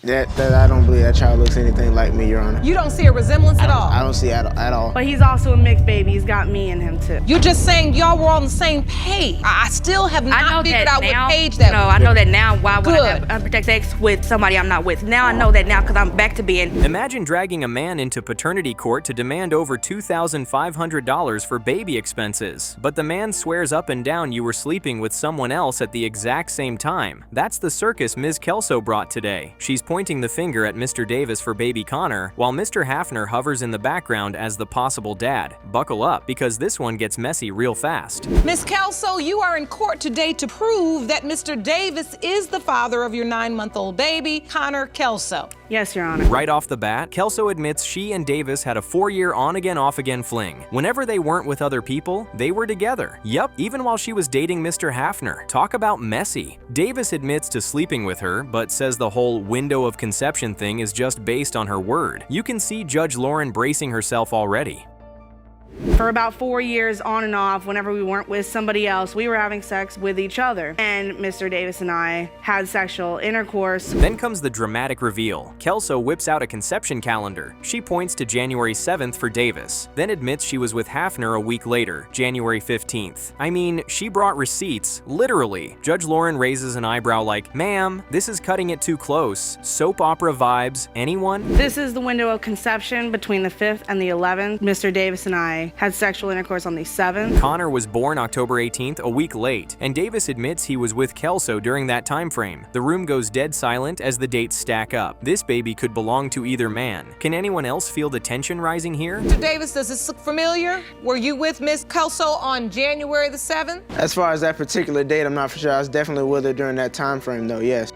That I don't believe that child looks anything like me, Your Honor. You don't see a resemblance at all? I don't see it at all. But he's also a mixed baby. He's got me and him too. You're just saying y'all were on the same page. I still have not figured out what page that was. No, I know that now. Why would I have unprotected sex with somebody I'm not with? Now I know that now because I'm back to being. Imagine dragging a man into paternity court to demand over $2,500 for baby expenses. But the man swears up and down you were sleeping with someone else at the exact same time. That's the circus Ms. Kelso brought today. She's pointing the finger at Mr. Davis for baby Connor, while Mr. Hafner hovers in the background as the possible dad. Buckle up, because this one gets messy real fast. Ms. Kelso, you are in court today to prove that Mr. Davis is the father of your 9-month-old baby, Connor Kelso. Yes, Your Honor. Right off the bat, Kelso admits she and Davis had a 4-year on-again, off-again fling. Whenever they weren't with other people, they were together. Yup, even while she was dating Mr. Hafner. Talk about messy. Davis admits to sleeping with her, but says the whole window of conception thing is just based on her word. You can see Judge Lauren bracing herself already. For about 4 years on and off, whenever we weren't with somebody else, we were having sex with each other. And Mr. Davis and I had sexual intercourse. Then comes the dramatic reveal. Kelso whips out a conception calendar. She points to January 7th for Davis, then admits she was with Hafner a week later, January 15th. I mean, she brought receipts, literally. Judge Lauren raises an eyebrow like, ma'am, this is cutting it too close. Soap opera vibes, anyone? This is the window of conception between the 5th and the 11th. Mr. Davis and I had sexual intercourse on the 7th. Connor was born October 18th, a week late, and Davis admits he was with Kelso during that time frame. The room goes dead silent as the dates stack up. This baby could belong to either man. Can anyone else feel the tension rising here? Mr. Davis, does this look familiar? Were you with Miss Kelso on January the 7th? As far as that particular date, I'm not for sure. I was definitely with her during that time frame, though, yes.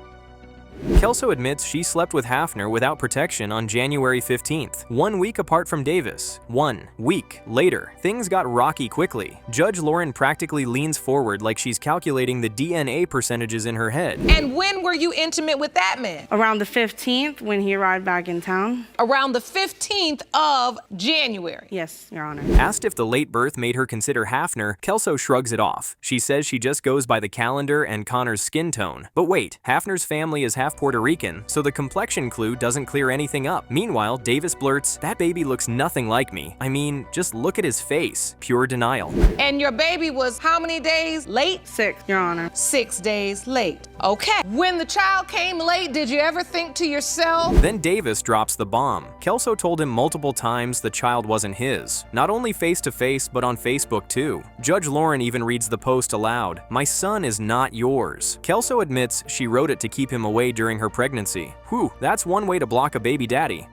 Kelso admits she slept with Hafner without protection on January 15th, 1 week apart from Davis. 1 week later, things got rocky quickly. Judge Lauren practically leans forward like she's calculating the DNA percentages in her head. And when were you intimate with that man? Around the 15th, when he arrived back in town. Around the 15th of January? Yes, Your Honor. Asked if the late birth made her consider Hafner, Kelso shrugs it off. She says she just goes by the calendar and Connor's skin tone. But wait, Hafner's family is half Puerto Rican, so the complexion clue doesn't clear anything up. Meanwhile, Davis blurts, "That baby looks nothing like me. I mean, just look at his face." Pure denial. And your baby was how many days late? 6, Your Honor. 6 days late. Okay. When the child came late, did you ever think to yourself? Then Davis drops the bomb. Kelso told him multiple times the child wasn't his. Not only face-to-face, but on Facebook too. Judge Lauren even reads the post aloud. "My son is not yours." Kelso admits she wrote it to keep him away during her pregnancy. Whew, that's one way to block a baby daddy.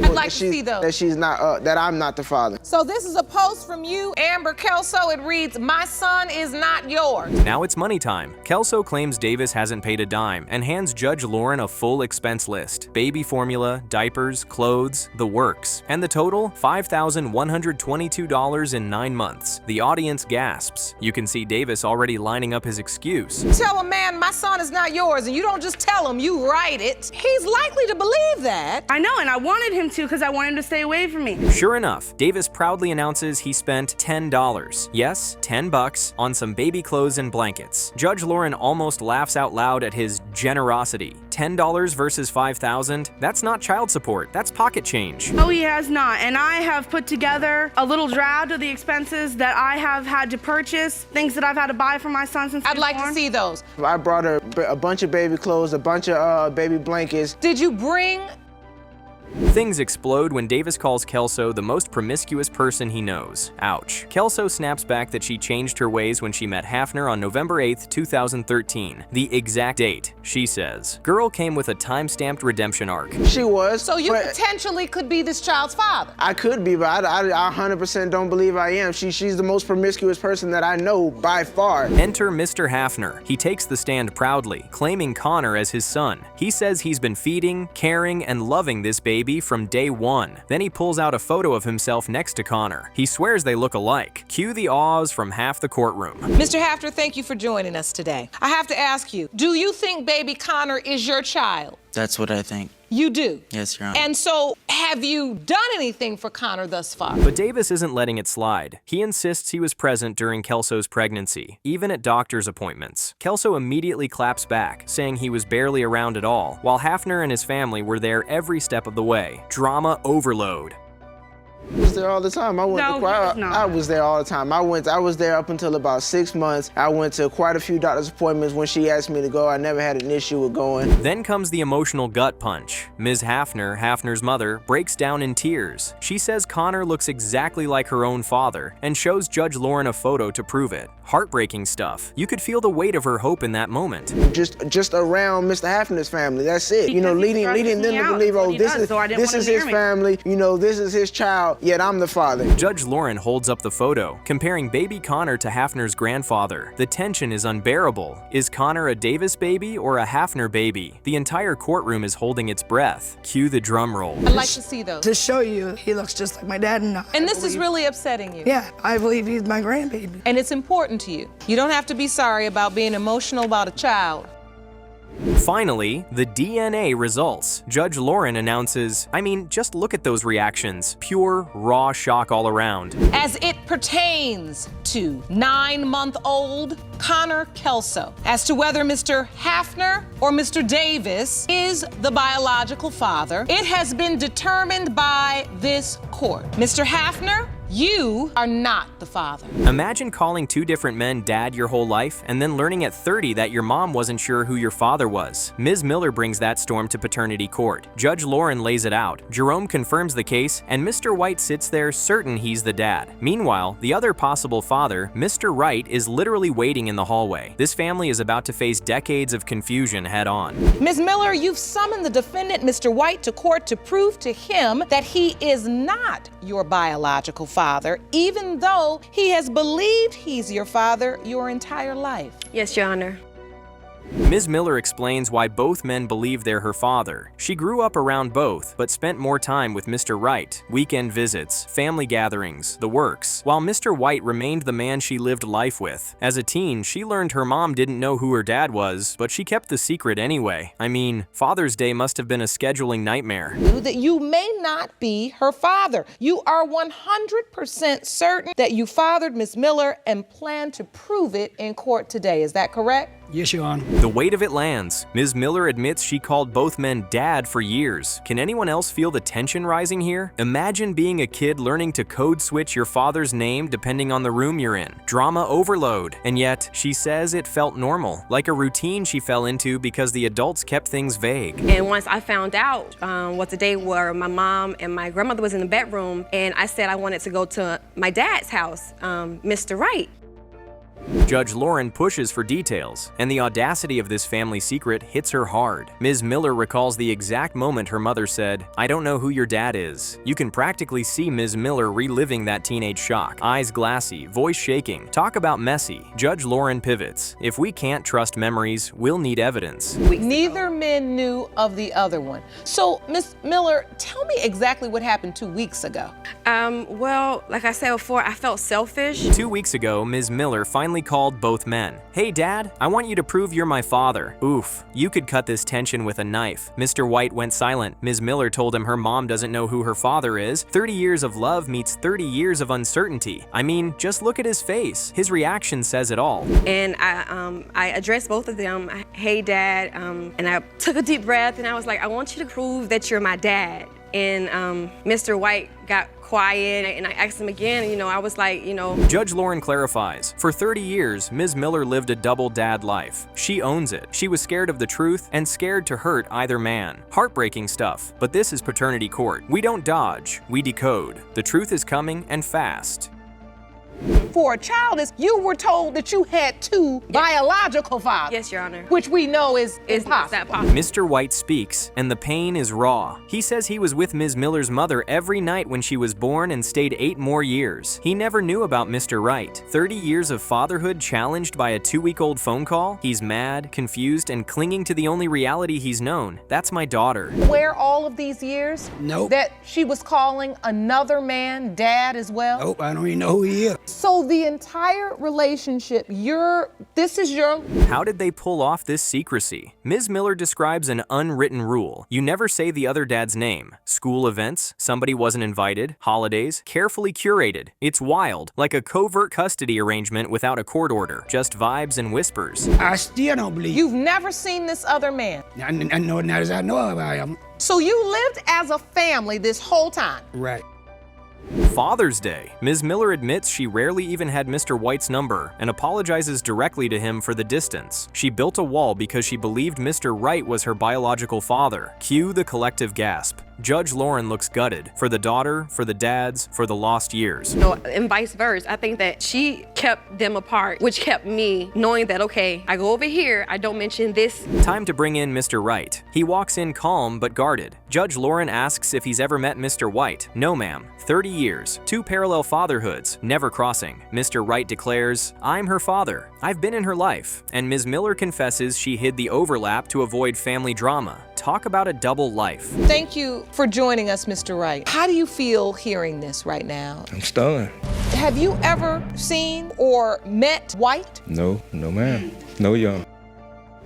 I'd like to see those. That she's not, that I'm not the father. So this is a post from you, Amber Kelso. It reads, "My son is not yours." Now it's money time. Kelso claims Davis hasn't paid a dime and hands Judge Lauren a full expense list. Baby formula, diapers, clothes, the works. And the total? $5,122 in 9 months. The audience gasps. You can see Davis already lining up his excuse. Tell a man my son is not yours, and you don't just tell him, you write it. He's likely to believe that. I know, and I wanted him to because I want him to stay away from me. Sure enough, Davis proudly announces he spent $10. Yes, $10 on some baby clothes and blankets. Judge Lauren almost laughs out loud at his generosity. $10 versus $5,000? That's not child support, that's pocket change. No, he has not, and I have put together a little draft of the expenses that I have had to purchase, things that I've had to buy for my son since he was I'd like born. to see those. I brought her a bunch of baby clothes, a bunch of baby blankets. Did you bring? Things explode when Davis calls Kelso the most promiscuous person he knows. Ouch. Kelso snaps back that she changed her ways when she met Hafner on November 8th, 2013. The exact date, she says. Girl came with a time-stamped redemption arc. She was. So you potentially could be this child's father. I could be, but I 100% don't believe I am. She's the most promiscuous person that I know by far. Enter Mr. Hafner. He takes the stand proudly, claiming Connor as his son. He says he's been feeding, caring, and loving this baby from day one. Then he pulls out a photo of himself next to Connor. He swears they look alike. Cue the awes from half the courtroom. Mr. Hafner, thank you for joining us today. I have to ask you, do you think baby Connor is your child? That's what I think. You do? Yes, Your Honor. And so, have you done anything for Connor thus far? But Davis isn't letting it slide. He insists he was present during Kelso's pregnancy, even at doctor's appointments. Kelso immediately claps back, saying he was barely around at all, while Hafner and his family were there every step of the way. Drama overload. I was there all the time. I went No, to he quite, was not. I was there all the time. I was there up until about 6 months. I went to quite a few doctor's appointments when she asked me to go. I never had an issue with going. Then comes the emotional gut punch. Ms. Hafner, Hafner's mother, breaks down in tears. She says Connor looks exactly like her own father and shows Judge Lauren a photo to prove it. Heartbreaking stuff. You could feel the weight of her hope in that moment. Just around Mr. Hafner's family. That's it. You know, Because he leading them stresses me to out. believe, That's oh, what he this does, is so I didn't this want is him his near me. family. You know, this is his child. Yet I'm the father. Judge Lauren holds up the photo, comparing baby Connor to Hafner's grandfather. The tension is unbearable. Is Connor a Davis baby or a Hafner baby? The entire courtroom is holding its breath. Cue the drum roll. I'd like to see those. To show you, he looks just like my dad and I. And this is really upsetting you. Yeah, I believe he's my grandbaby. And it's important to you. You don't have to be sorry about being emotional about a child. Finally, the DNA results. Judge Lauren announces, just look at those reactions. Pure, raw shock all around. As it pertains to 9-month-old Connor Kelso, as to whether Mr. Hafner or Mr. Davis is the biological father, it has been determined by this court. Mr. Hafner, you are not the father. Imagine calling two different men dad your whole life and then learning at 30 that your mom wasn't sure who your father was. Ms. Miller brings that storm to paternity court. Judge Lauren lays it out. Jerome confirms the case, and Mr. White sits there certain he's the dad. Meanwhile, the other possible father, Mr. Wright, is literally waiting in the hallway. This family is about to face decades of confusion head on. Ms. Miller, you've summoned the defendant, Mr. White, to court to prove to him that he is not your biological father, even though he has believed he's your father your entire life. Yes, Your Honor. Ms. Miller explains why both men believe they're her father. She grew up around both, but spent more time with Mr. Wright. Weekend visits, family gatherings, the works, while Mr. White remained the man she lived life with. As a teen, she learned her mom didn't know who her dad was, but she kept the secret anyway. Father's Day must have been a scheduling nightmare. That you may not be her father. You are 100% certain that you fathered Ms. Miller and plan to prove it in court today. Is that correct? Yes, Your Honor. The weight of it lands. Ms. Miller admits she called both men dad for years. Can anyone else feel the tension rising here? Imagine being a kid learning to code switch your father's name depending on the room you're in. Drama overload. And yet, she says it felt normal, like a routine she fell into because the adults kept things vague. And once I found out was the day where my mom and my grandmother was in the bedroom, and I said I wanted to go to my dad's house, Mr. Wright. Judge Lauren pushes for details, and the audacity of this family secret hits her hard. Ms. Miller recalls the exact moment her mother said, "I don't know who your dad is." You can practically see Ms. Miller reliving that teenage shock. Eyes glassy, voice shaking. Talk about messy. Judge Lauren pivots. If we can't trust memories, we'll need evidence. Neither men knew of the other one. So, Ms. Miller, tell me exactly what happened 2 weeks ago. Well, like I said before, I felt selfish. 2 weeks ago, Ms. Miller finally called both men. "Hey, Dad, I want you to prove you're my father." Oof, you could cut this tension with a knife. Mr. White went silent. Ms. Miller told him her mom doesn't know who her father is. 30 years of love meets 30 years of uncertainty. Just look at his face. His reaction says it all. And I addressed both of them, "Hey, Dad," and I took a deep breath and I was like, "I want you to prove that you're my dad." And Mr. White got quiet, and I asked him again, I was like, Judge Lauren clarifies, for 30 years, Ms. Miller lived a double dad life. She owns it. She was scared of the truth and scared to hurt either man. Heartbreaking stuff, but this is paternity court. We don't dodge, we decode. The truth is coming, and fast. For a child, you were told that you had two biological fathers. Yes, Your Honor. Which we know is impossible. Not possible. Mr. White speaks, and the pain is raw. He says he was with Ms. Miller's mother every night when she was born and stayed 8 more years. He never knew about Mr. Wright. 30 years of fatherhood challenged by a 2-week-old phone call? He's mad, confused, and clinging to the only reality he's known. That's my daughter. Where all of these years? Nope. That she was calling another man dad as well? Nope, I don't even know who he is. So the entire relationship, this is your... How did they pull off this secrecy? Ms. Miller describes an unwritten rule. You never say the other dad's name. School events, somebody wasn't invited, holidays, carefully curated. It's wild, like a covert custody arrangement without a court order. Just vibes and whispers. I still don't believe. You've never seen this other man. I know not as I know about him. So you lived as a family this whole time. Right. Father's Day. Ms. Miller admits she rarely even had Mr. White's number and apologizes directly to him for the distance. She built a wall because she believed Mr. Wright was her biological father. Cue the collective gasp. Judge Lauren looks gutted. For the daughter, for the dads, for the lost years. No, and vice versa. I think that she kept them apart, which kept me knowing that, okay, I go over here, I don't mention this. Time to bring in Mr. Wright. He walks in calm but guarded. Judge Lauren asks if he's ever met Mr. White. No, ma'am. 30 years, 2 parallel fatherhoods, never crossing. Mr. Wright declares, I'm her father. I've been in her life. And Ms. Miller confesses she hid the overlap to avoid family drama. Talk about a double life. Thank you for joining us, Mr. Wright. How do you feel hearing this right now? I'm stunned. Have you ever seen or met White? No, no ma'am. No young.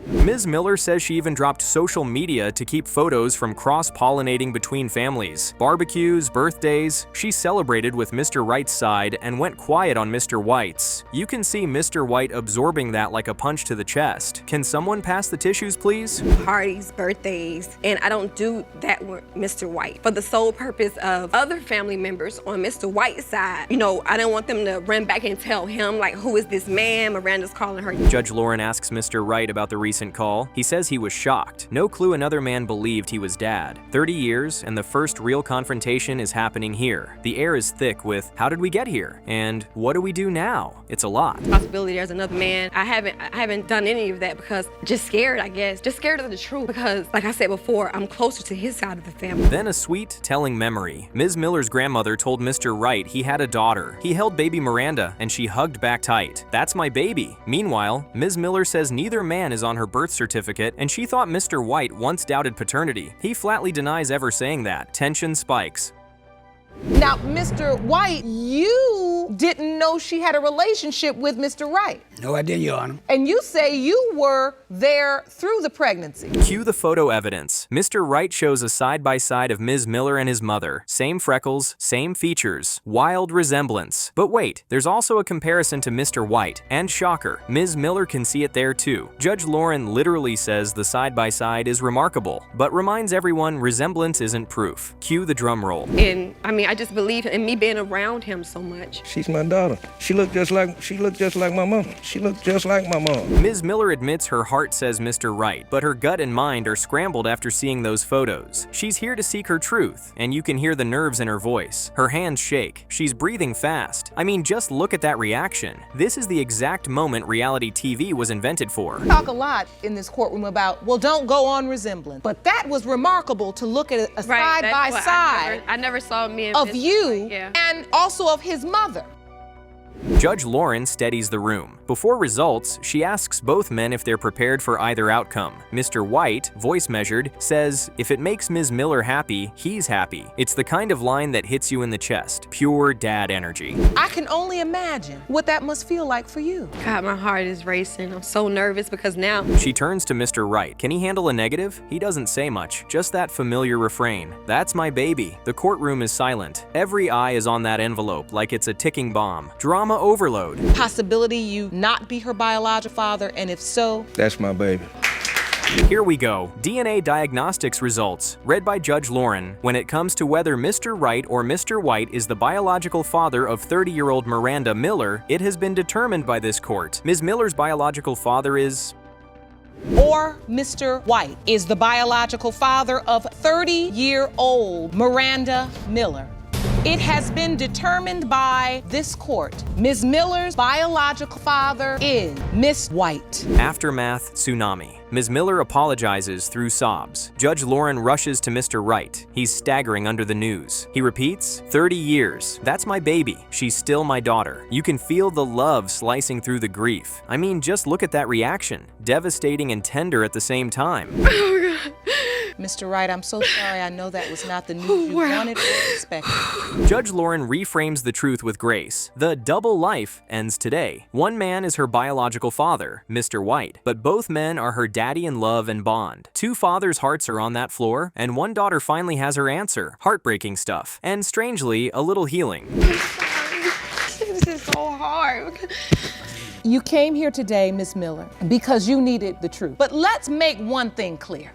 Ms. Miller says she even dropped social media to keep photos from cross-pollinating between families. Barbecues, birthdays, she celebrated with Mr. Wright's side and went quiet on Mr. White's. You can see Mr. White absorbing that like a punch to the chest. Can someone pass the tissues, please? Parties, birthdays, and I don't do that with Mr. White for the sole purpose of other family members on Mr. White's side. You know, I didn't want them to run back and tell him, like, who is this man? Miranda's calling her. Judge Lauren asks Mr. Wright about the recent call. He says he was shocked. No clue another man believed he was dad. 30 years, and the first real confrontation is happening here. The air is thick with, how did we get here? And what do we do now? It's a lot. Possibility there's another man. I haven't done any of that because just scared, I guess. Just scared of the truth because, like I said before, I'm closer to his side of the family. Then a sweet, telling memory. Ms. Miller's grandmother told Mr. Wright he had a daughter. He held baby Miranda, and she hugged back tight. That's my baby. Meanwhile, Ms. Miller says neither man is on her birth certificate, and she thought Mr. White once doubted paternity. He flatly denies ever saying that. Tension spikes. Now, Mr. White, you didn't know she had a relationship with Mr. Wright. No, I didn't, Your Honor. And you say you were there through the pregnancy. Cue the photo evidence. Mr. Wright shows a side-by-side of Ms. Miller and his mother. Same freckles, same features. Wild resemblance. But wait, there's also a comparison to Mr. White. And shocker, Ms. Miller can see it there too. Judge Lauren literally says the side-by-side is remarkable, but reminds everyone resemblance isn't proof. Cue the drum roll. And I mean, I just believe in me being around him so much. She's my daughter. She looked just like my mom. She looked just like my mom. Ms. Miller admits her heart says Mr. Wright, but her gut and mind are scrambled after seeing those photos. She's here to seek her truth, and you can hear the nerves in her voice. Her hands shake. She's breathing fast. I mean, just look at that reaction. This is the exact moment reality TV was invented for. Talk a lot in this courtroom about, well, don't go on resemblance. But that was remarkable to look at a Right, side by side I never saw me and of Mr. you White, yeah. and also of his mother. Judge Lauren steadies the room. Before results, she asks both men if they're prepared for either outcome. Mr. White, voice measured, says, if it makes Ms. Miller happy, he's happy. It's the kind of line that hits you in the chest. Pure dad energy. I can only imagine what that must feel like for you. God, my heart is racing. I'm so nervous because now She turns to Mr. Wright. Can he handle a negative? He doesn't say much, just that familiar refrain. That's my baby. The courtroom is silent. Every eye is on that envelope like it's a ticking bomb. Drama overload. Possibility you not be her biological father, and if so, That's my baby. Here we go. DNA diagnostics results, read by Judge Lauren. When it comes to whether Mr. Wright or Mr. White is the biological father of 30-year-old Miranda Miller, it has been determined by this court. Ms. Miller's biological father is... or Mr. White is the biological father of 30-year-old Miranda Miller. It has been determined by this court. Ms. Miller's biological father is Miss White. Aftermath tsunami. Ms. Miller apologizes through sobs. Judge Lauren rushes to Mr. Wright. He's staggering under the news. He repeats, 30 years. That's my baby. She's still my daughter. You can feel the love slicing through the grief. I mean, just look at that reaction. Devastating and tender at the same time. Mr. Wright, I'm so sorry. I know that was not the news you wanted or expected. Judge Lauren reframes the truth with grace. The double life ends today. One man is her biological father, Mr. White, but both men are her daddy in love and bond. Two fathers' hearts are on that floor, and one daughter finally has her answer. Heartbreaking stuff. And strangely, a little healing. This is so hard. You came here today, Miss Miller, because you needed the truth. But let's make one thing clear.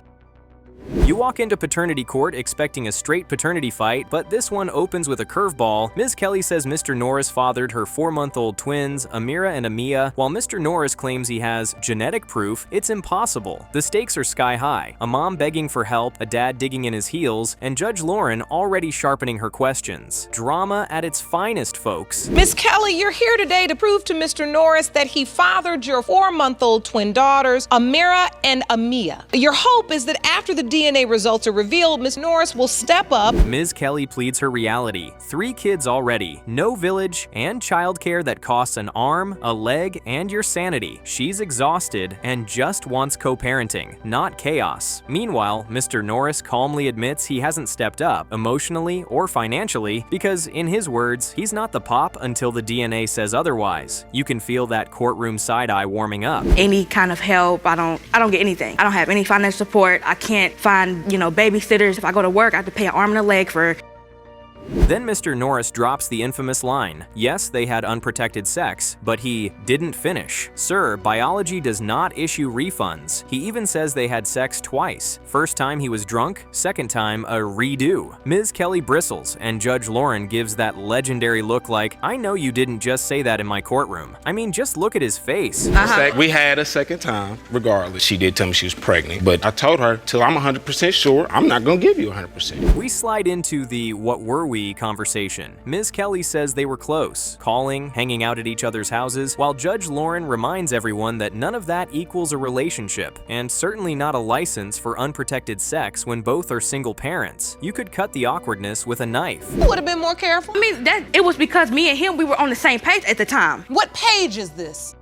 You walk into paternity court expecting a straight paternity fight, but this one opens with a curveball. Ms. Kelly says Mr. Norris fathered her 4-month-old twins, Amira and Amia, while Mr. Norris claims he has genetic proof. It's impossible. The stakes are sky high. A mom begging for help, a dad digging in his heels, and Judge Lauren already sharpening her questions. Drama at its finest, folks. Miss Kelly, you're here today to prove to Mr. Norris that he fathered your 4-month-old twin daughters, Amira and Amia. Your hope is that after the DNA results are revealed, Ms. Norris will step up. Ms. Kelly pleads her reality. 3 kids already, no village, and childcare that costs an arm, a leg, and your sanity. She's exhausted and just wants co-parenting, not chaos. Meanwhile, Mr. Norris calmly admits he hasn't stepped up, emotionally or financially, because in his words, he's not the pop until the DNA says otherwise. You can feel that courtroom side-eye warming up. Any kind of help, I don't get anything. I don't have any financial support. I can't find, babysitters. If I go to work, I have to pay an arm and a leg for. Then Mr. Norris drops the infamous line. Yes, they had unprotected sex, but he didn't finish. Sir, biology does not issue refunds. He even says they had sex twice. First time he was drunk, second time a redo. Ms. Kelly bristles, and Judge Lauren gives that legendary look like, I know you didn't just say that in my courtroom. I mean, just look at his face. We had a second time, regardless. She did tell me she was pregnant, but I told her, till I'm 100% sure, I'm not gonna give you 100%. We slide into the what were we conversation. Ms. Kelly says they were close, calling, hanging out at each other's houses, while Judge Lauren reminds everyone that none of that equals a relationship, and certainly not a license for unprotected sex when both are single parents. You could cut the awkwardness with a knife. You would have been more careful. I mean, it was because me and him, we were on the same page at the time. What page is this?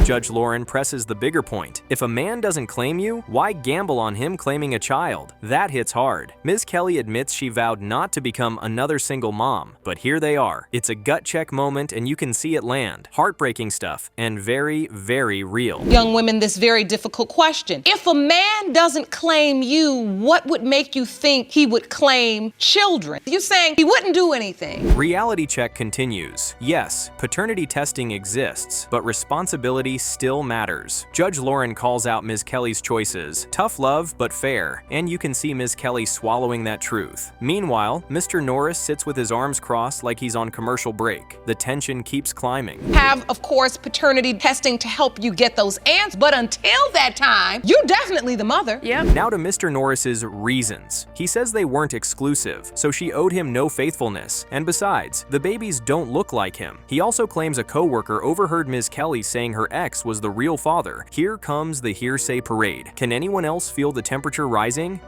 Judge Lauren presses the bigger point. If a man doesn't claim you, why gamble on him claiming a child? That hits hard. Ms. Kelly admits she vowed not to become another single mom, but here they are. It's a gut check moment and you can see it land. Heartbreaking stuff and very, very real. Young women, this very difficult question. If a man doesn't claim you, what would make you think he would claim children? You're saying he wouldn't do anything. Reality check continues. Yes, paternity testing exists, but responsibility still matters. Judge Lauren calls out Ms. Kelly's choices. Tough love, but fair. And you can see Ms. Kelly swallowing that truth. Meanwhile, Mr. Norris sits with his arms crossed like he's on commercial break. The tension keeps climbing. Have, of course, paternity testing to help you get those answers, but until that time, you're definitely the mother. Yep. Now to Mr. Norris's reasons. He says they weren't exclusive, so she owed him no faithfulness. And besides, the babies don't look like him. He also claims a coworker overheard Ms. Kelly saying her ex was the real father. Here comes the hearsay parade. Can anyone else feel the temperature rising?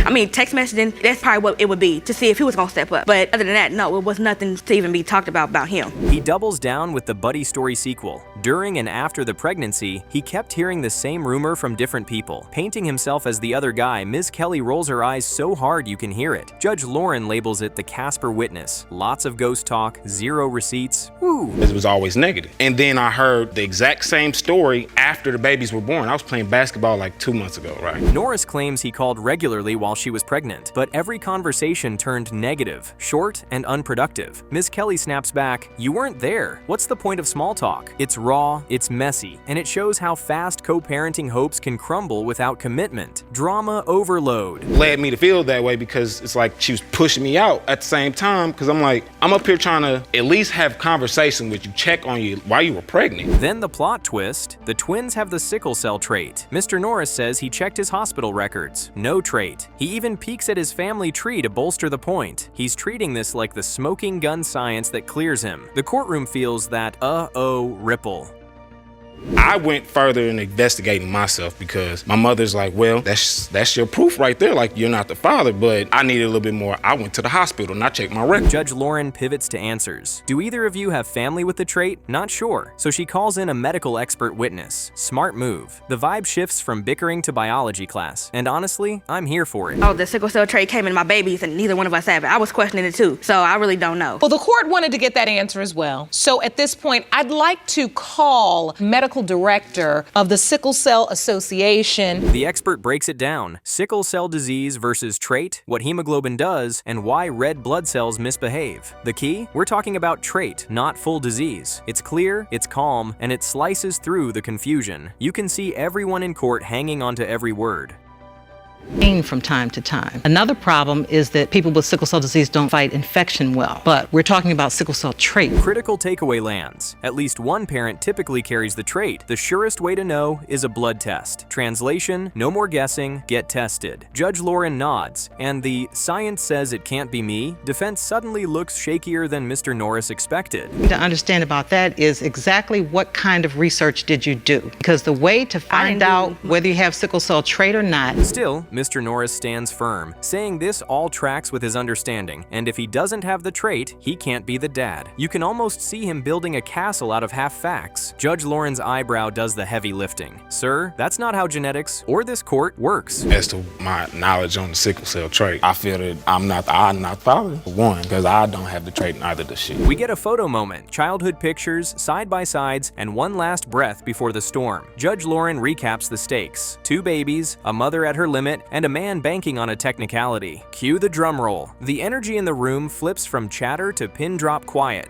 I mean, text messaging, that's probably what it would be, to see if he was gonna step up. But other than that, no, it was nothing to even be talked about him. He doubles down with the Buddy Story sequel. During and after the pregnancy, he kept hearing the same rumor from different people. Painting himself as the other guy, Ms. Kelly rolls her eyes so hard you can hear it. Judge Lauren labels it the Casper witness. Lots of ghost talk, 0 receipts. Woo! It was always negative. And then I heard the exact same story after the babies were born. I was playing basketball like 2 months ago, right? Norris claims he called regularly while she was pregnant, but every conversation turned negative, short, and unproductive. Ms. Kelly snaps back, "You weren't there. What's the point of small talk? It's raw, it's messy, and it shows how fast co-parenting hopes can crumble without commitment. Drama overload." Led me to feel that way because it's like she was pushing me out at the same time because I'm like, I'm up here trying to at least have conversation with you, check on you while you were pregnant. Then the plot twist, the twins have the sickle cell trait. Mr. Norris says he checked his hospital records. No trait. He even peeks at his family tree to bolster the point. He's treating this like the smoking gun science that clears him. The courtroom feels that uh-oh ripple. I went further in investigating myself because my mother's like, well, that's your proof right there. Like, you're not the father, but I needed a little bit more. I went to the hospital and I checked my record. Judge Lauren pivots to answers. Do either of you have family with the trait? Not sure. So she calls in a medical expert witness. Smart move. The vibe shifts from bickering to biology class. And honestly, I'm here for it. Oh, the sickle cell trait came in my babies and neither one of us have it. I was questioning it too, so I really don't know. Well, the court wanted to get that answer as well. So at this point, I'd like to call medical director of the Sickle Cell Association. The expert breaks it down. Sickle cell disease versus trait, what hemoglobin does, and why red blood cells misbehave. The key? We're talking about trait, not full disease. It's clear, it's calm, and it slices through the confusion. You can see everyone in court hanging onto every word. From time to time. Another problem is that people with sickle cell disease don't fight infection well, but we're talking about sickle cell trait. Critical takeaway lands. At least one parent typically carries the trait. The surest way to know is a blood test. Translation, no more guessing, get tested. Judge Lauren nods, and the science says it can't be me defense suddenly looks shakier than Mr. Norris expected. To understand about that is exactly what kind of research did you do? Because the way to find out whether you have sickle cell trait or not. Still, Mr. Norris stands firm, saying this all tracks with his understanding, and if he doesn't have the trait, he can't be the dad. You can almost see him building a castle out of half facts. Judge Lauren's eyebrow does the heavy lifting. Sir, that's not how genetics or this court works. As to my knowledge on the sickle cell trait, I feel that I'm not the father, for one, because I don't have the trait, neither does she. We get a photo moment, childhood pictures, side-by-sides, and one last breath before the storm. Judge Lauren recaps the stakes. 2 babies, a mother at her limit, and a man banking on a technicality. Cue the drum roll. The energy in the room flips from chatter to pin drop quiet.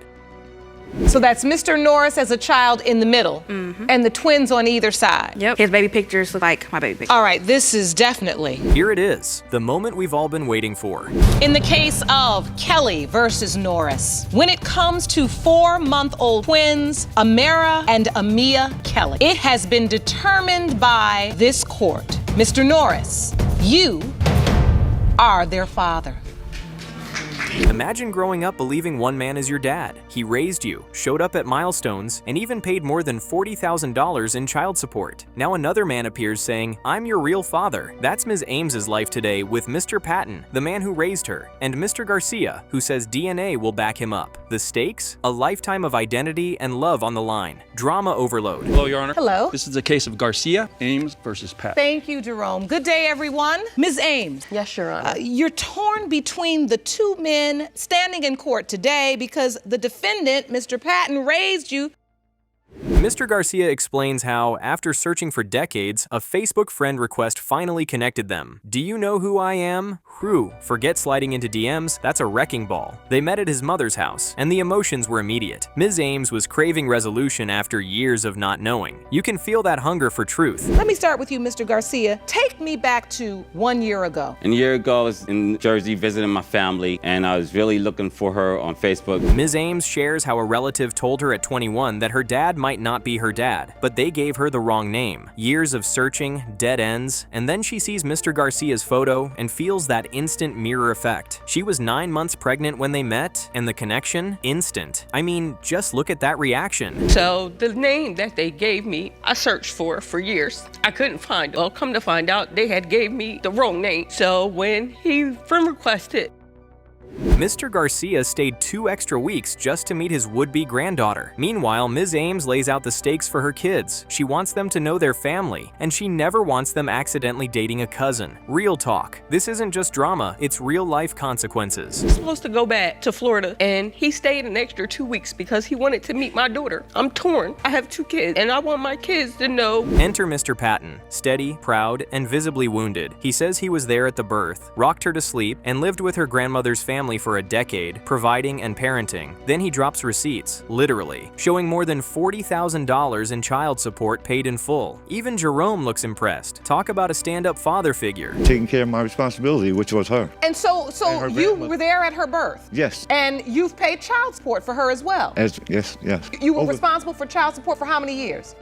So that's Mr. Norris as a child in the middle, and the twins on either side. Yep. His baby pictures look like my baby pictures. All right, this is definitely. Here it is, the moment we've all been waiting for. In the case of Kelly versus Norris, when it comes to 4-month-old twins, Amara and Amia Kelly, it has been determined by this court. Mr. Norris, you are their father. Imagine growing up believing one man is your dad. He raised you, showed up at milestones, and even paid more than $40,000 in child support. Now another man appears saying, I'm your real father. That's Ms. Ames's life today with Mr. Patton, the man who raised her, and Mr. Garcia, who says DNA will back him up. The stakes? A lifetime of identity and love on the line. Drama overload. Hello, Your Honor. Hello. This is a case of Garcia, Ames versus Patton. Thank you, Jerome. Good day, everyone. Ms. Ames. Yes, Your Honor. You're torn between the 2 men standing in court today because the defendant, Mr. Patton, raised you. Mr. Garcia explains how, after searching for decades, a Facebook friend request finally connected them. Do you know who I am? Whew, forget sliding into DMs, that's a wrecking ball. They met at his mother's house, and the emotions were immediate. Ms. Ames was craving resolution after years of not knowing. You can feel that hunger for truth. Let me start with you, Mr. Garcia. Take me back to 1 year ago. And a year ago, I was in Jersey visiting my family, and I was really looking for her on Facebook. Ms. Ames shares how a relative told her at 21 that her dad might not be her dad, but they gave her the wrong name. Years of searching, dead ends, and then she sees Mr. Garcia's photo and feels that instant mirror effect. She was 9 months pregnant when they met, and the connection, instant. I mean, just look at that reaction. So the name that they gave me, I searched for years. I couldn't find it. Well, come to find out, they had gave me the wrong name. So when he friend requested, Mr. Garcia stayed 2 extra weeks just to meet his would-be granddaughter. Meanwhile, Ms. Ames lays out the stakes for her kids. She wants them to know their family, and she never wants them accidentally dating a cousin. Real talk. This isn't just drama, it's real-life consequences. I was supposed to go back to Florida, and he stayed an extra 2 weeks because he wanted to meet my daughter. I'm torn. I have 2 kids, and I want my kids to know. Enter Mr. Patton, steady, proud, and visibly wounded. He says he was there at the birth, rocked her to sleep, and lived with her grandmother's family for a decade, providing and parenting. Then he drops receipts, literally, showing more than $40,000 in child support paid in full. Even Jerome looks impressed. Talk about a stand-up father figure. Taking care of my responsibility, which was her. And so you were there at her birth? Yes. And you've paid child support for her as well? Yes. You were responsible for child support for how many years?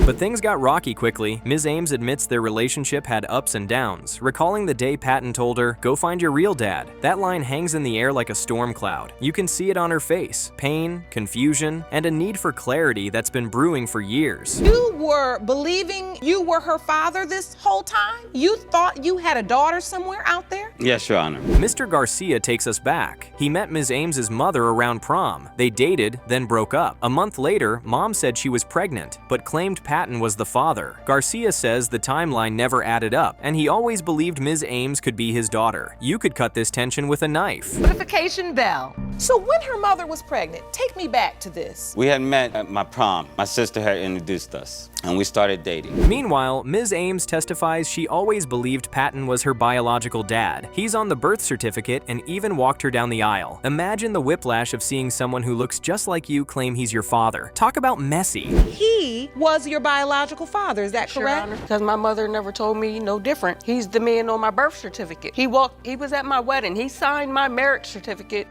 But things got rocky quickly. Ms. Ames admits their relationship had ups and downs, recalling the day Patton told her, "Go find your real dad." That line hangs in the air like a storm cloud. You can see it on her face: pain, confusion, and a need for clarity that's been brewing for years. You were believing you were her father this whole time? You thought you had a daughter somewhere out there? Yes, Your Honor. Mr. Garcia takes us back. He met Ms. Ames's mother around prom. They dated, then broke up. A month later, Mom said she was pregnant, but claimed Patton was the father. Garcia says the timeline never added up, and he always believed Ms. Ames could be his daughter. You could cut this tension with a knife. Notification bell. So when her mother was pregnant, take me back to this. We had met at my prom. My sister had introduced us, and we started dating. Meanwhile, Ms. Ames testifies she always believed Patton was her biological dad. He's on the birth certificate and even walked her down the aisle. Imagine the whiplash of seeing someone who looks just like you claim he's your father. Talk about messy. He was your biological father, is that correct? Because my mother never told me no different. He's the man on my birth certificate. He was at my wedding. He signed my marriage certificate.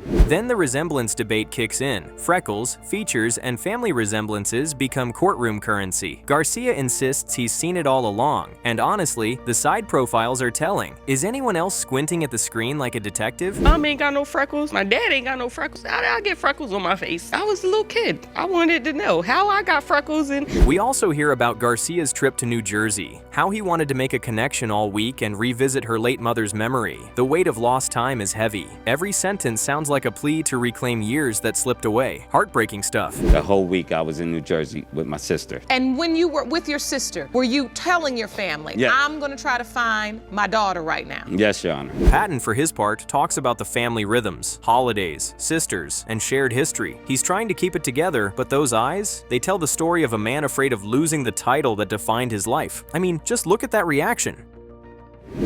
Then the resemblance debate kicks in. Freckles, features, and family resemblances become courtroom currency. Garcia insists he's seen it all along, and honestly, the side profiles are telling. Is anyone else squinting at the screen like a detective? Mom ain't got no freckles. My dad ain't got no freckles. How did I get freckles on my face? I was a little kid. I wanted to know how I got freckles and... We also hear about Garcia's trip to New Jersey, how he wanted to make a connection all week and revisit her late mother's memory. The weight of lost time is heavy. Every sentence sounds like a plea to reclaim years that slipped away. Heartbreaking stuff. The whole week I was in New Jersey with my sister. And when you were with your sister, were you telling your family, Yeah. I'm gonna try to find my daughter right now? Yes, Your Honor. Patton, for his part, talks about the family rhythms, holidays, sisters, and shared history. He's trying to keep it together, but those eyes, they tell the story of a man afraid of losing the title that defined his life. I mean, just look at that reaction.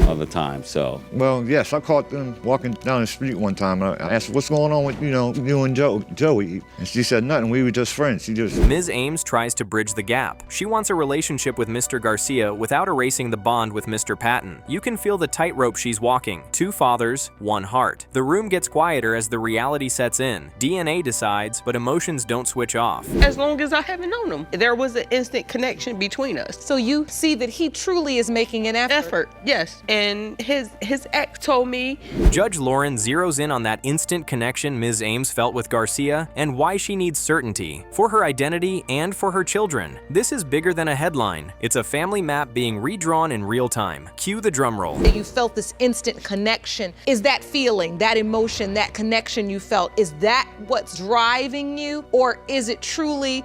All the time, so. Well, yes, I caught them walking down the street one time. And I asked, what's going on with, you and Joey? And she said nothing. We were just friends. Ms. Ames tries to bridge the gap. She wants a relationship with Mr. Garcia without erasing the bond with Mr. Patton. You can feel the tightrope she's walking. 2 fathers, 1 heart. The room gets quieter as the reality sets in. DNA decides, but emotions don't switch off. As long as I haven't known him, there was an instant connection between us. So you see that he truly is making an effort. Yes. And his ex told me. Judge Lauren zeroes in on that instant connection Ms. Ames felt with Garcia and why she needs certainty for her identity and for her children. This is bigger than a headline. It's a family map being redrawn in real time. Cue the drum roll. You felt this instant connection. Is that feeling, that emotion, that connection you felt, is that what's driving you? Or is it truly...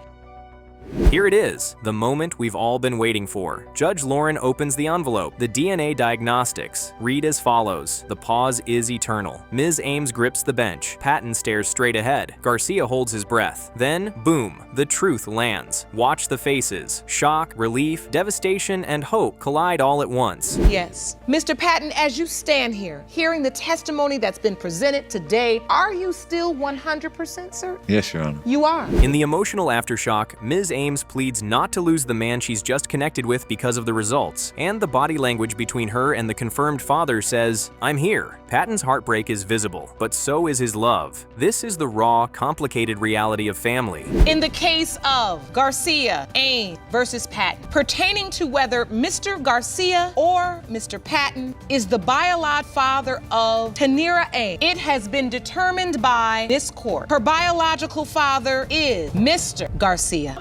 Here it is, the moment we've all been waiting for. Judge Lauren opens the envelope. The DNA diagnostics read as follows. The pause is eternal. Ms. Ames grips the bench. Patton stares straight ahead. Garcia holds his breath. Then, boom, the truth lands. Watch the faces. Shock, relief, devastation, and hope collide all at once. Yes. Mr. Patton, as you stand here, hearing the testimony that's been presented today, are you still 100% certain? Yes, Your Honor. You are. In the emotional aftershock, Ms. Ames pleads not to lose the man she's just connected with because of the results, and the body language between her and the confirmed father says, "I'm here." Patton's heartbreak is visible, but so is his love. This is the raw, complicated reality of family. In the case of Garcia, Ames versus Patton, pertaining to whether Mr. Garcia or Mr. Patton is the biological father of Tanira Ames, it has been determined by this court. Her biological father is Mr. Garcia.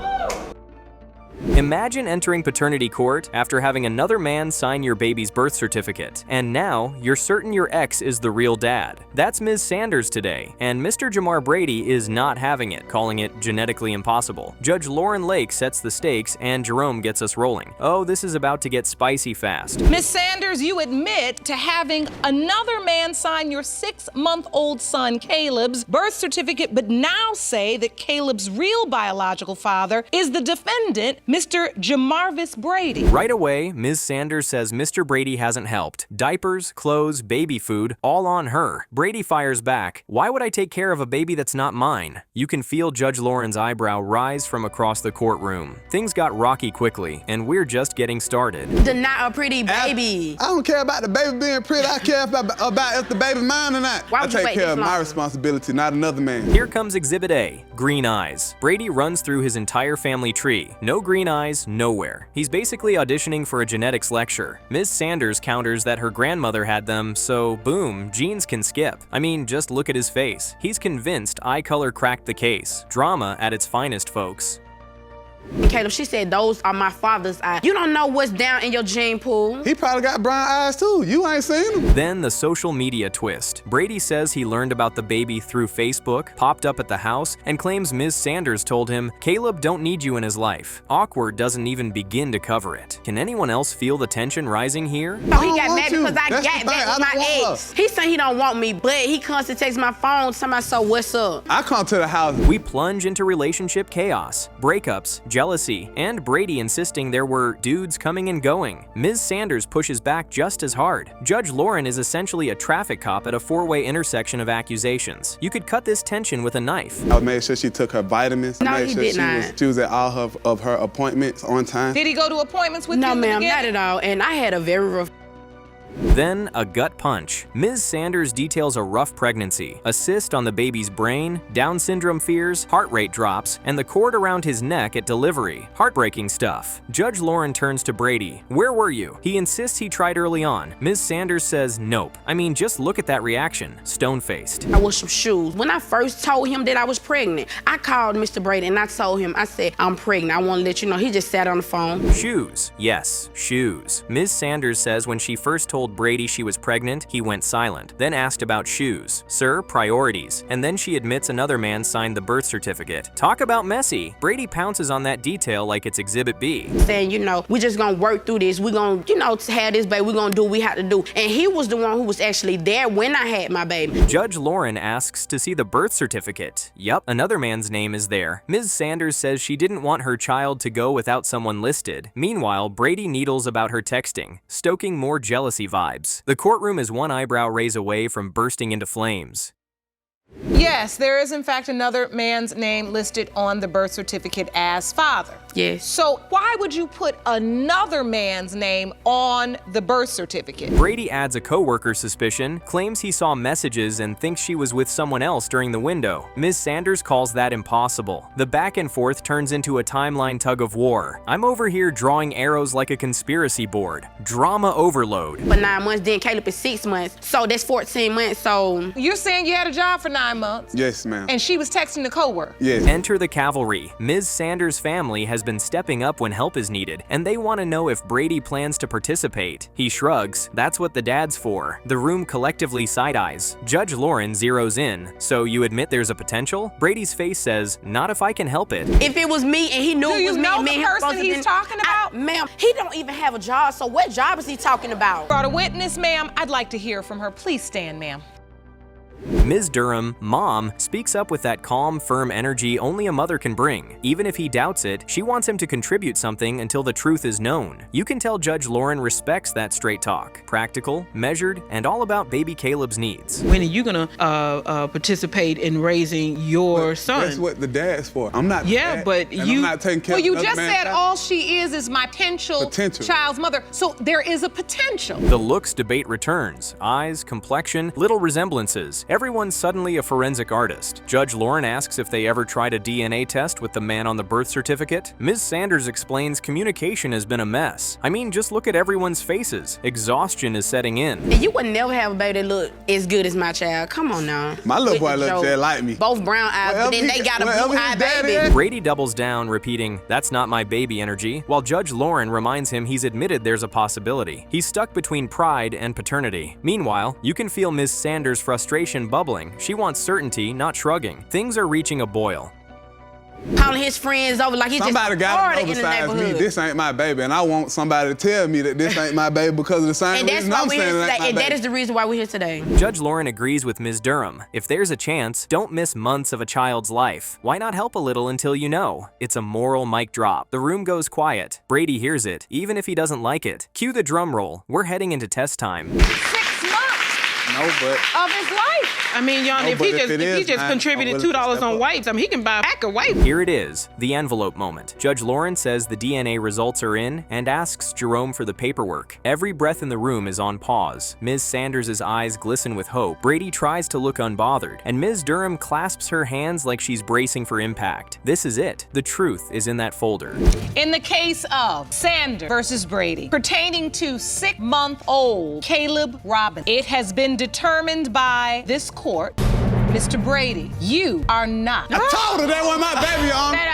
Imagine entering paternity court after having another man sign your baby's birth certificate, and now you're certain your ex is the real dad. That's Ms. Sanders today, and Mr. Jamar Brady is not having it, calling it genetically impossible. Judge Lauren Lake sets the stakes, and Jerome gets us rolling. Oh, this is about to get spicy fast. Ms. Sanders, you admit to having another man sign your 6-month-old son Caleb's birth certificate, but now say that Caleb's real biological father is the defendant, Mr. Mr. Jamarvis Brady. Right away, Ms. Sanders says Mr. Brady hasn't helped. Diapers, clothes, baby food, all on her. Brady fires back, "Why would I take care of a baby that's not mine?" You can feel Judge Lauren's eyebrow rise from across the courtroom. Things got rocky quickly, and we're just getting started. Not a pretty baby. I don't care about the baby being pretty. I care about if the baby mine or not. Why I would you take wait care this of my long? responsibility, not another man. Here comes Exhibit A, green eyes. Brady runs through his entire family tree. No green eyes, nowhere. He's basically auditioning for a genetics lecture. Ms. Sanders counters that her grandmother had them, so boom, genes can skip. I mean, just look at his face. He's convinced eye color cracked the case. Drama at its finest, folks. Caleb, she said those are my father's eyes. You don't know what's down in your gene pool. He probably got brown eyes too. You ain't seen him. Then the social media twist. Brady says he learned about the baby through Facebook, popped up at the house, and claims Ms. Sanders told him, "Caleb don't need you in his life." Awkward doesn't even begin to cover it. Can anyone else feel the tension rising here? Oh, he got mad because I got back with my ex. He said he don't want me, but he constantly texts my phone, somebody, so what's up? I come to the house. We plunge into relationship chaos, breakups, jealousy, and Brady insisting there were dudes coming and going. Ms. Sanders pushes back just as hard. Judge Lauren is essentially a traffic cop at a four-way intersection of accusations. You could cut this tension with a knife. I made sure she took her vitamins. No, I made he sure did not. She was at all of her appointments on time. Did he go to appointments with you? No, ma'am, together? not at all. And I had a very rough. Then a gut punch. Ms. Sanders details a rough pregnancy, a cyst on the baby's brain, Down syndrome fears, heart rate drops, and the cord around his neck at delivery. Heartbreaking stuff. Judge Lauren turns to Brady. "Where were you?" He insists he tried early on. Ms. Sanders says nope. I mean, just look at that reaction. Stone-faced. I wore some shoes. When I first told him that I was pregnant, I called Mr. Brady and I told him, I said, "I'm pregnant. I want to let you know." He just sat on the phone. Shoes. Yes, shoes. Ms. Sanders says when she first told Brady she was pregnant, he went silent, then asked about shoes. Sir, priorities. And then she admits another man signed the birth certificate. Talk about messy. Brady pounces on that detail like it's Exhibit B. Saying, we just gonna work through this. We gonna, have this baby. We gonna do what we have to do. And he was the one who was actually there when I had my baby. Judge Lauren asks to see the birth certificate. Yup, another man's name is there. Ms. Sanders says she didn't want her child to go without someone listed. Meanwhile, Brady needles about her texting, stoking more jealousy vibes. The courtroom is one eyebrow raise away from bursting into flames. Yes, there is in fact another man's name listed on the birth certificate as father. Yes. So why would you put another man's name on the birth certificate? Brady adds a co-worker's suspicion, claims he saw messages and thinks she was with someone else during the window. Ms. Sanders calls that impossible. The back and forth turns into a timeline tug of war. I'm over here drawing arrows like a conspiracy board. Drama overload. For 9 months, then Caleb is 6 months. So that's 14 months, so. You're saying you had a job for 9 months? Yes, ma'am. And she was texting the co-worker? Yes. Enter the cavalry. Ms. Sanders' family has been stepping up when help is needed, and they want to know if Brady plans to participate. He shrugs. That's what the dad's for. The room collectively side-eyes. Judge Lauren zeroes in. "So you admit there's a potential?" Brady's face says, "Not if I can help it." If it was me and he knew it was me, Do you know and me the and him person supposed to he's been- talking about? Ma'am, he don't even have a job, so what job is he talking about? Brought a witness, ma'am. I'd like to hear from her. Please stand, ma'am. Ms. Durham, Mom, speaks up with that calm, firm energy only a mother can bring. Even if he doubts it, she wants him to contribute something until the truth is known. You can tell Judge Lauren respects that straight talk. Practical, measured, and all about baby Caleb's needs. When are you gonna participate in raising your son? That's what the dad's for. I'm not. Yeah, dad, but and you. I'm not taking care Well, of you another just man's said child. all she is my potential child's mother. So there is a potential. The looks debate returns. Eyes, complexion, little resemblances. Everyone's suddenly a forensic artist. Judge Lauren asks if they ever tried a DNA test with the man on the birth certificate. Ms. Sanders explains communication has been a mess. I mean, just look at everyone's faces. Exhaustion is setting in. And you would never have a baby that look as good as my child. Come on now. My little With boy the looks joke. just like me. Both brown eyes, but then they got a blue eye baby. Brady doubles down, repeating, "That's not my baby" energy, while Judge Lauren reminds him he's admitted there's a possibility. He's stuck between pride and paternity. Meanwhile, you can feel Ms. Sanders' frustration bubbling. She wants certainty, not shrugging. Things are reaching a boil. calling his friends over like he's Somebody just got to in know the besides me, neighborhood. this ain't my baby, and I want somebody to tell me that this ain't my baby because of the same And that's reason why I'm we're here saying it ain't today. my And baby. that is the reason why we're here today. Judge Lauren agrees with Ms. Durham. If there's a chance, don't miss months of a child's life. Why not help a little until you know? It's a moral mic drop. The room goes quiet. Brady hears it, even if he doesn't like it. Cue the drum roll. We're heading into test time. 6 months No, but of his life. I mean, y'all, No, if but he if just it if he is, just man, contributed I'm willing to $2 step on up. wipes, I mean, he can buy a pack of wipes. Here it is, the envelope moment. Judge Lauren says the DNA results are in and asks Jerome for the paperwork. Every breath in the room is on pause. Ms. Sanders' eyes glisten with hope. Brady tries to look unbothered, and Ms. Durham clasps her hands like she's bracing for impact. This is it. The truth is in that folder. In the case of Sanders versus Brady, pertaining to 6-month-old Caleb Robbins, it has been determined by this court, Mr. Brady, you are not. I told her that wasn't my baby, Your Honor.